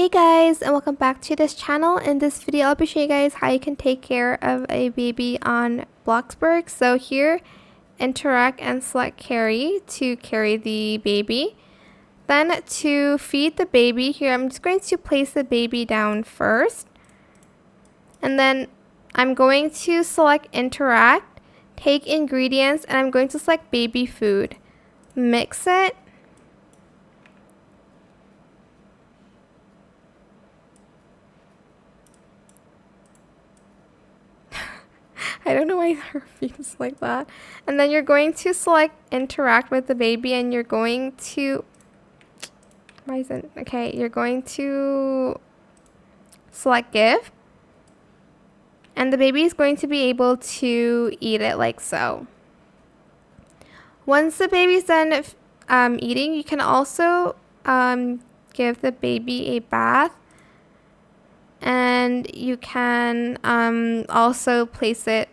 Hey guys, and welcome back to this channel. In this video I'll be showing you guys how you can take care of a baby on Bloxburg. So here, interact and select carry to carry the baby. Then to feed the baby, here I'm just going to place the baby down first. And then I'm going to select interact, take ingredients, and I'm going to select baby food. Mix it. I don't know why her feet is like that. And then you're going to select interact with the baby, and you're going to, why isn't, okay, you're going to select give. And the baby is going to be able to eat it like so. Once the baby's done eating, you can also give the baby a bath. And you can also place the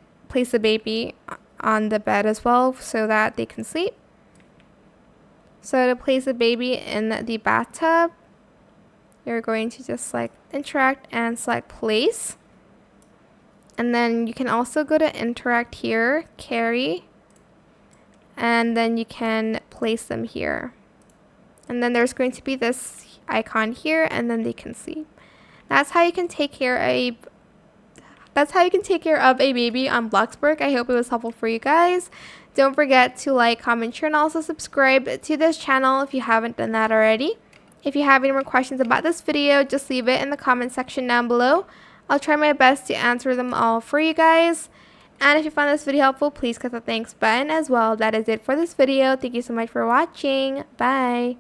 baby on the bed as well so that they can sleep. So to place the baby in the bathtub, you're going to just select interact and select place. And then you can also go to interact here, carry, and then you can place them here. And then there's going to be this icon here, and then they can sleep. That's how you can take care of a baby on Bloxburg. I hope it was helpful for you guys. Don't forget to like, comment, share, and also subscribe to this channel if you haven't done that already. If you have any more questions about this video, just leave it in the comment section down below. I'll try my best to answer them all for you guys. And if you found this video helpful, please click the thanks button as well. That is it for this video. Thank you so much for watching. Bye.